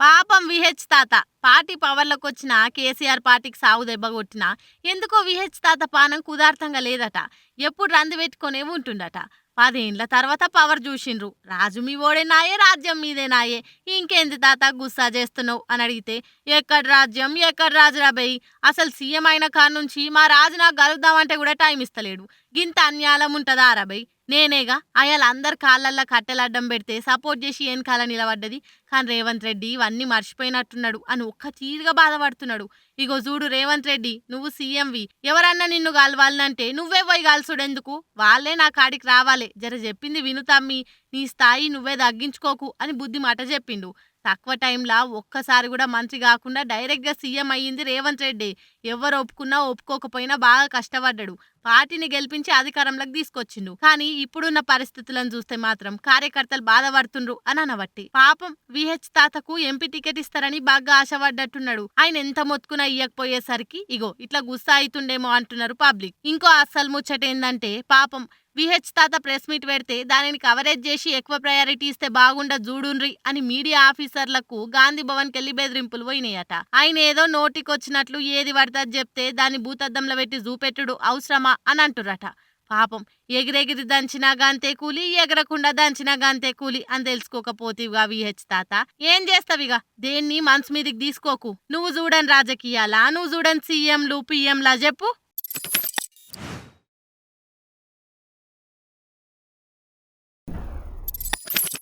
పాపం విహెచ్ తాత. పార్టీ పవర్‌లోకొచ్చినా, కేసీఆర్ పార్టీకి సావు దెబ్బ కొట్టినా, ఎందుకో విహెచ్ తాత పానం కుదార్తంగా లేదట. ఎప్పుడు రంది పెట్టుకొనే ఉంటుండట. 10 ఏండ్ల తర్వాత పవర్ జూషిండ్రు. రాజు మీ ఓడేనాయే, రాజ్యం మీదేనాయే. ఇంకేంది తాత గుస్సా చేస్తున్నావు అని అడిగితే, ఎక్కడ రాజ్యం, ఎక్కడ రాజురా బెయ్. అసలు సీఎం అయిన కాడ్నుంచి మా రాజు నాకు కలుద్దామంటే కూడా టైం ఇస్తలేడు. గింత అన్యాయం ఉంటదారా బెయ్. నేనేగా అయాల అందరి కాళ్ళల్లా కట్టెలడ్డం పెడితే సపోర్ట్ చేసి ఎనకాల నిలబడ్డది. కానీ రేవంత్ రెడ్డి ఇవన్నీ మర్చిపోయినట్టున్నాడు అని ఒక్క తీరుగా బాధపడుతున్నాడు. ఇగో చూడు రేవంత్ రెడ్డి, నువ్వు సీఎంవి. ఎవరన్నా నిన్ను కలవాలనంటే నువ్వే పోయి కలుసుడెందుకు? వాళ్ళే నా కాడికి రావాలే. జర చెప్పింది విను తమ్మి. నీ స్థాయి నువ్వే తగ్గించుకోకు అని బుద్ధి మాట చెప్పిండు. తక్కువ టైంలా ఒక్కసారి కూడా మంత్రి కాకుండా డైరెక్ట్గా సీఎం అయ్యింది రేవంత్ రెడ్డి. ఎవరు ఒప్పుకున్నా ఒప్పుకోకపోయినా బాగా కష్టపడ్డాడు. పార్టీని గెలిపించి అధికారంలోకి తీసుకొచ్చిండు. కానీ ఇప్పుడున్న పరిస్థితులను చూస్తే మాత్రం కార్యకర్తలు బాధపడుతుండ్రు అని అనబట్టి. పాపం విహెచ్ తాతకు ఎంపీ టికెట్ ఇస్తారని బాగా ఆశపడ్డట్టున్నాడు. ఆయన ఎంత మొత్తుకున్నా ఇయ్యకపోయేసరికి ఇగో ఇట్లా గుస్సా అవుతుండేమో అంటున్నారు పబ్లిక్. ఇంకో అస్సలు ముచ్చట ఏందంటే పాపం విహెచ్ తాత ప్రెస్ మీట్ పెడితే దానిని కవరేజ్ చేసి ఎక్కువ ప్రయారిటీ ఇస్తే బాగుండదు చూడుండ్రి అని మీడియా ఆఫీసర్లకు గాంధీ భవన్ కెళ్లి బెదిరింపులు పోయినాయట. ఆయన ఏదో నోటికొచ్చినట్లు ఏది పడతది చెప్తే దాన్ని భూతద్దంలో పెట్టి చూపెట్టుడు అవసరమా అని అంటురట. పాపం ఎగిరెగిరి దంచినా గాంతే కూలి, ఎగరకుండా దంచినా గాంతే కూలి అని తెలుసుకోకపోతేవిగా విహెచ్ తాత. ఏం చేస్తావిగా, దేన్ని మనసు మీదికి తీసుకోకు. నువ్వు చూడని రాజకీయాలా, నువ్వు చూడని సీఎంలు పిఎంలా చెప్పు.